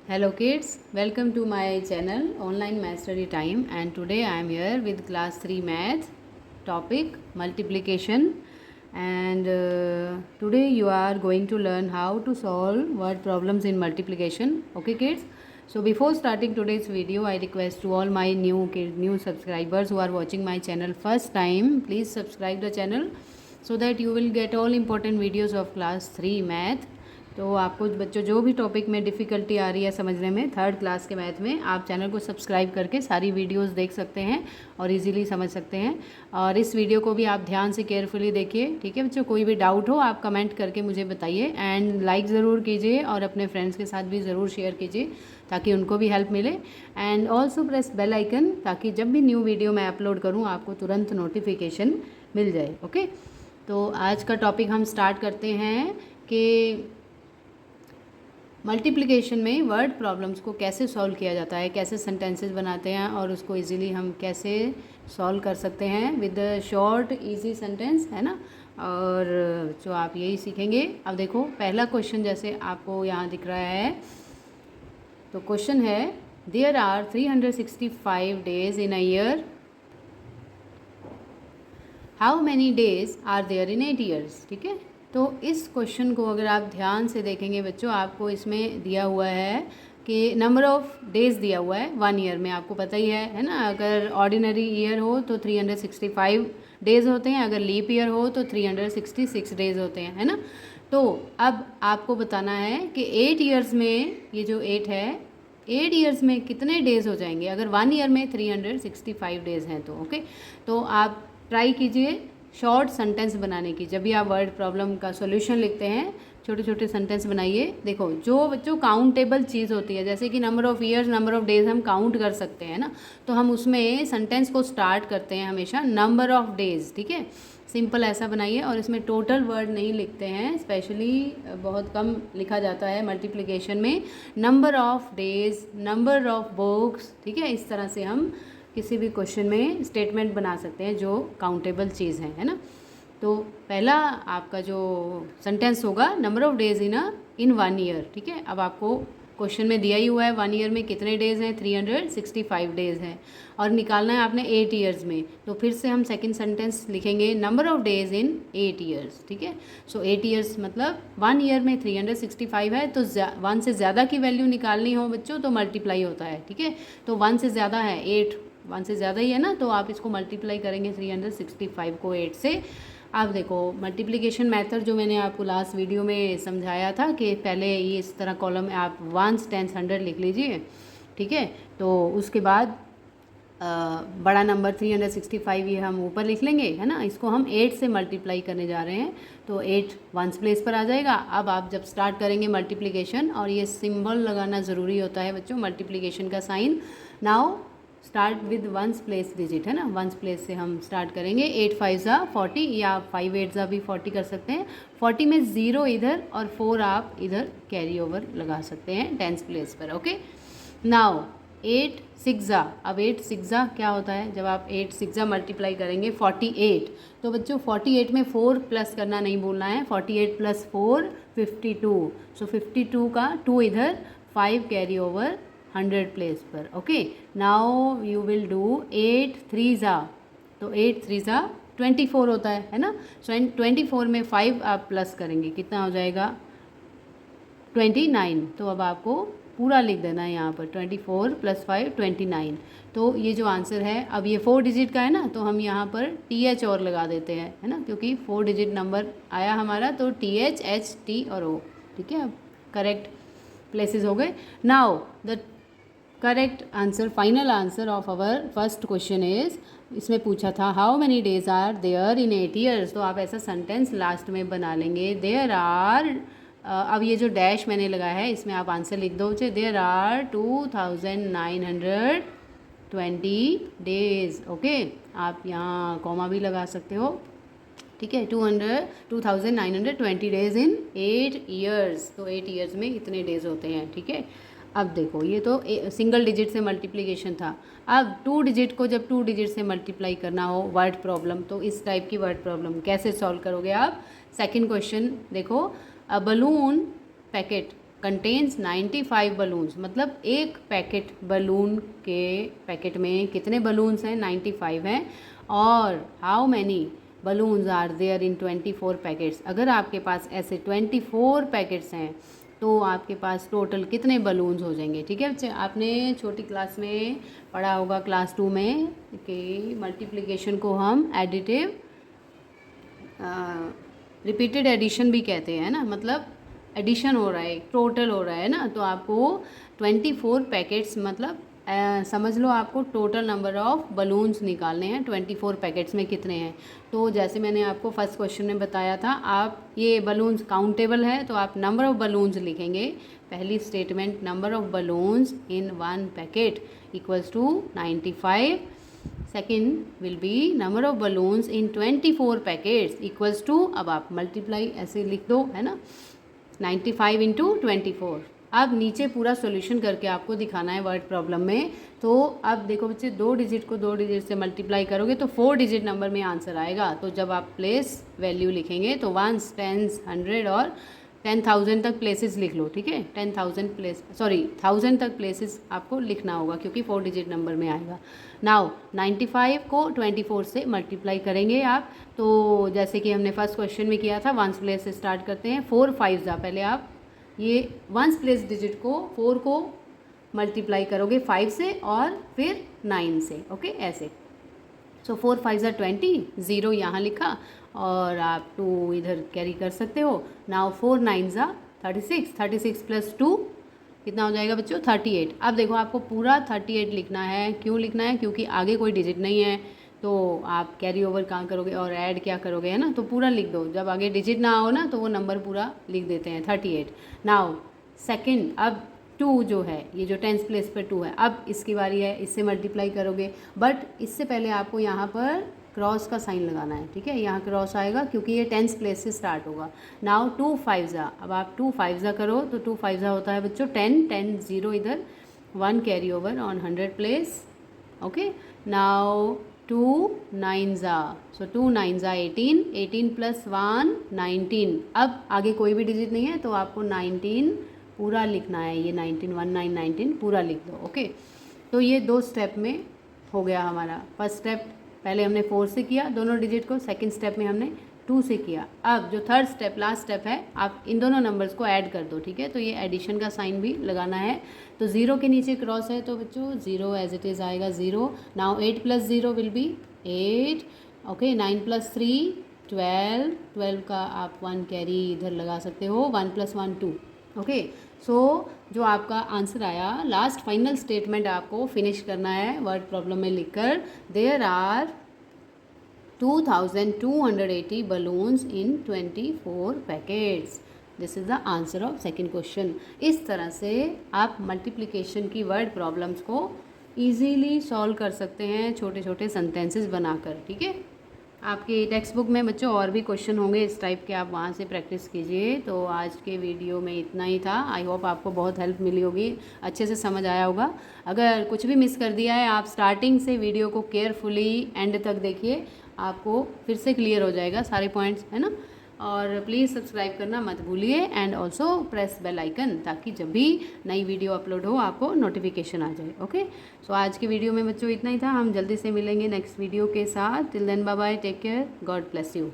Hello kids, welcome to my channel Online Math Study Time, and today I am here with class 3 math topic multiplication, and today you are going to learn how to solve word problems in multiplication. Okay kids, so before starting today's video, I request to all my new subscribers who are watching my channel first time, please subscribe the channel so that you will get all important videos of class 3 math. तो आपको बच्चों जो भी topic में difficulty आ रही है समझने में थर्ड क्लास के मैथ में, आप चैनल को सब्सक्राइब करके सारी वीडियोस देख सकते हैं और इजीली समझ सकते हैं। और इस वीडियो को भी आप ध्यान से केयरफुली देखिए, ठीक है बच्चों। कोई भी डाउट हो आप कमेंट करके मुझे बताइए, एंड लाइक ज़रूर कीजिए और अपने फ्रेंड्स के साथ भी ज़रूर शेयर कीजिए ताकि उनको भी हेल्प मिले। And also press bell icon ताकि जब भी न्यू वीडियो मैं अपलोड करूँ आपको तुरंत नोटिफिकेशन मिल जाए। ओके, तो आज का टॉपिक हम स्टार्ट करते हैं कि मल्टीप्लिकेशन में वर्ड प्रॉब्लम्स को कैसे सॉल्व किया जाता है, कैसे सेंटेंसेस बनाते हैं और उसको इजीली हम कैसे सॉल्व कर सकते हैं विद शॉर्ट इजी सेंटेंस, है ना। और जो आप यही सीखेंगे। अब देखो पहला क्वेश्चन जैसे आपको यहाँ दिख रहा है, तो क्वेश्चन है there are 365 days in a year, how many days are there in 8 years. ठीक है, तो इस क्वेश्चन को अगर आप ध्यान से देखेंगे बच्चों, आपको इसमें दिया हुआ है कि नंबर ऑफ़ डेज़ दिया हुआ है 1 ईयर में, आपको पता ही है ना। अगर ऑर्डिनरी ईयर हो तो 365 डेज़ होते हैं, अगर लीप ईयर हो तो 366 डेज़ होते हैं, है ना। तो अब आपको बताना है कि 8 ईयर्स में, ये जो 8 है, 8 ईयर्स में कितने डेज़ हो जाएंगे अगर 1 ईयर में 365 डेज़ हैं तो। ओके, तो आप ट्राई कीजिए शॉर्ट सेंटेंस बनाने की। जब भी आप वर्ड प्रॉब्लम का सॉल्यूशन लिखते हैं छोटे छोटे सेंटेंस बनाइए। देखो जो बच्चों काउंटेबल चीज़ होती है, जैसे कि number of years, number of days हम काउंट कर सकते हैं ना, तो हम उसमें सेंटेंस को स्टार्ट करते हैं हमेशा नंबर ऑफ़ डेज। ठीक है, सिंपल ऐसा बनाइए और इसमें टोटल वर्ड नहीं लिखते हैं, स्पेशली बहुत कम लिखा जाता है मल्टीप्लिकेशन में। Number of days, number of books, ठीक है, इस तरह से हम किसी भी क्वेश्चन में स्टेटमेंट बना सकते हैं जो काउंटेबल चीज़ है ना। तो पहला आपका जो सेंटेंस होगा number of days in 1 year. ठीक है, अब आपको क्वेश्चन में दिया ही हुआ है 1 ईयर में कितने डेज़ हैं, 365 डेज़ हैं, और निकालना है आपने 8 ईयर्स में। तो फिर से हम सेकंड सेंटेंस लिखेंगे number of days in 8 years. ठीक है, सो 8 ईयर्स मतलब 1 ईयर में 365 है, तो 1 से ज़्यादा की वैल्यू निकालनी हो बच्चों तो मल्टीप्लाई होता है। ठीक है, तो 1 से ज़्यादा है 8, 1 से ज़्यादा ही है ना, तो आप इसको मल्टीप्लाई करेंगे 365 को 8 से। आप देखो मल्टीप्लिकेशन मेथड जो मैंने आपको लास्ट वीडियो में समझाया था कि पहले ये इस तरह कॉलम आप 1s 10s 100 लिख लीजिए। ठीक है, तो उसके बाद बड़ा नंबर 365 ये हम ऊपर लिख लेंगे, है ना। इसको हम 8 से मल्टीप्लाई करने जा रहे हैं, तो 8 1s प्लेस पर आ जाएगा। अब आप जब स्टार्ट करेंगे मल्टीप्लिकेशन, और ये सिंबल लगाना ज़रूरी होता है बच्चों मल्टीप्लिकेशन का sign. Now start with 1s place digit, है ना, 1s प्लेस से हम स्टार्ट करेंगे। 8 5 ज़ा 40, या 5 8 ज़ा भी 40 कर सकते हैं। 40 में 0 इधर और 4 आप इधर कैरी ओवर लगा सकते हैं 10s प्लेस पर। ओके, नाउ 8 6 ज़ा, अब 8 6 ज़ा क्या होता है, जब आप 8 6 ज़ा मल्टीप्लाई करेंगे 48, तो बच्चों 48 में 4 प्लस करना नहीं भूलना है। 48 + 4 52, सो 52 का 2 इधर, 5 कैरी ओवर 100 प्लेस पर। Okay, now you will do 8 3 ज़ा, तो 8 3 ज़ा 24 होता है ना। सो 24 में 5 आप प्लस करेंगे, कितना हो जाएगा 29। तो अब आपको पूरा लिख देना है यहाँ पर 24 + 5 29। तो ये जो आंसर है, अब ये 4 डिजिट का है ना, तो हम यहाँ पर TH और लगा देते हैं, है ना, क्योंकि 4 डिजिट नंबर आया हमारा, तो TH H T और O। ठीक है, अब करेक्ट प्लेसेस हो गए। Now the correct answer, final answer of our first question is, इसमें पूछा था how many days are there in 8 years, तो आप ऐसा सेंटेंस लास्ट में बना लेंगे देयर आर, अब ये जो डैश मैंने लगाया है इसमें आप आंसर लिख दो, देयर आर 2920 डेज। ओके, आप यहाँ कॉमा भी लगा सकते हो। ठीक है, 2920 डेज इन 8 ईयर्स, तो 8 ईयर्स में इतने डेज होते हैं। ठीक है, अब देखो ये तो सिंगल डिजिट से मल्टीप्लिकेशन था। अब 2 डिजिट को जब 2 डिजिट से मल्टीप्लाई करना हो वर्ड प्रॉब्लम, तो इस टाइप की वर्ड प्रॉब्लम कैसे सॉल्व करोगे आप। सेकंड क्वेश्चन देखो, a balloon packet contains 95 balloons, मतलब एक पैकेट बलून के पैकेट में कितने बलून्स हैं, 95 हैं। और how many balloons are there in 24 packets, अगर आपके पास ऐसे 24 पैकेट्स हैं तो आपके पास टोटल कितने बलून्स हो जाएंगे। ठीक है बच्चे, आपने छोटी क्लास में पढ़ा होगा क्लास 2 में कि मल्टीप्लिकेशन को हम एडिटिव रिपीटेड एडिशन भी कहते हैं ना, मतलब एडिशन हो रहा है, टोटल हो रहा है ना, तो आपको 24 पैकेट्स मतलब समझ लो आपको टोटल नंबर ऑफ़ बलून्स निकालने हैं 24 पैकेट्स में कितने हैं। तो जैसे मैंने आपको फर्स्ट क्वेश्चन में बताया था, आप ये बलून्स काउंटेबल है तो आप नंबर ऑफ़ बलून्स लिखेंगे। पहली statement number of balloons in 1 packet equals to 95। Second will be number of balloons in 24 packets equals to, अब आप मल्टीप्लाई ऐसे लिख दो है ना, 95 इंटू 24। अब नीचे पूरा सॉल्यूशन करके आपको दिखाना है वर्ड प्रॉब्लम में। तो अब देखो बच्चे, 2 डिजिट को 2 डिजिट से मल्टीप्लाई करोगे तो 4 डिजिट नंबर में आंसर आएगा। तो जब आप प्लेस वैल्यू लिखेंगे तो 1s 10s 100 और 10,000 तक प्लेसेस लिख लो। ठीक है, 1000 तक प्लेसेस आपको लिखना होगा क्योंकि 4 डिजिट नंबर में आएगा। नाउ 95 को 24 से मल्टीप्लाई करेंगे आप, तो जैसे कि हमने फर्स्ट क्वेश्चन में किया था, 1s प्लेस से स्टार्ट करते हैं। 4 5 पहले आप ये 1s प्लेस डिजिट को 4 को मल्टीप्लाई करोगे 5 से और फिर 9 से। ओके, ऐसे। सो 4 5 20, 0 यहाँ लिखा और आप 2 इधर कैरी कर सकते हो। नाउ 4 9 36, 36 प्लस 2 कितना हो जाएगा बच्चों, 38। अब देखो आपको पूरा 38 लिखना है। क्यों लिखना है, क्योंकि आगे कोई डिजिट नहीं है तो आप कैरी ओवर कहाँ करोगे और ऐड क्या करोगे, है ना, तो पूरा लिख दो। जब आगे डिजिट ना हो ना तो वो नंबर पूरा लिख देते हैं, 38। नाउ सेकंड, अब 2 जो है, ये जो 10s प्लेस पर 2 है, अब इसकी बारी है, इससे मल्टीप्लाई करोगे। बट इससे पहले आपको यहाँ पर क्रॉस का साइन लगाना है। ठीक है, यहाँ क्रॉस आएगा क्योंकि ये 10s प्लेस से स्टार्ट होगा। नाउ 2 5 अब आप 2 5 करो तो 2 5 होता है बच्चों 10 10 0 इधर 1 carry over on 100 place. Okay, now 2 9 so 2 9 18, 18 plus 1 19। अब आगे कोई भी डिजिट नहीं है तो आपको 19 पूरा लिखना है, ये 19 1 9 19 पूरा लिख दो। ओके, तो ये 2 स्टेप में हो गया हमारा। फर्स्ट स्टेप पहले हमने 4 से किया दोनों डिजिट को, सेकंड स्टेप में हमने 2 से किया। अब जो थर्ड स्टेप लास्ट स्टेप है, आप इन दोनों नंबर्स को ऐड कर दो। ठीक है, तो ये एडिशन का साइन भी लगाना है। तो 0 के नीचे क्रॉस है तो बच्चों 0 एज इट इज़ आएगा 0। Now 8 plus 0 will be 8। Okay, 9 plus 3 12, 12 का आप 1 कैरी इधर लगा सकते हो, 1 प्लस 1 2। ओके, सो जो आपका आंसर आया, लास्ट फाइनल स्टेटमेंट आपको फिनिश करना है वर्ड प्रॉब्लम में लिखकर, there are 2280 balloons in 24 packets. This is the answer of second question. इस तरह से आप मल्टीप्लिकेशन की वर्ड प्रॉब्लम्स को ईजीली सॉल्व कर सकते हैं छोटे छोटे सेंटेंसेस बनाकर। ठीक है, आपकी टेक्स्ट बुक में बच्चों और भी क्वेश्चन होंगे इस टाइप के, आप वहाँ से प्रैक्टिस कीजिए। तो आज के वीडियो में इतना ही था। आई होप आपको बहुत हेल्प मिली होगी, अच्छे से समझ आया होगा। अगर कुछ भी मिस कर दिया है, आप स्टार्टिंग से वीडियो को केयरफुली एंड तक देखिए, आपको फिर से क्लियर हो जाएगा सारे पॉइंट्स, है ना। और प्लीज़ सब्सक्राइब करना मत भूलिए and also press bell icon, ताकि जब भी नई वीडियो अपलोड हो आपको नोटिफिकेशन आ जाए। ओके, सो आज के वीडियो में बच्चों इतना ही था। हम जल्दी से मिलेंगे नेक्स्ट वीडियो के साथ। Till then bye bye, take care, God bless you.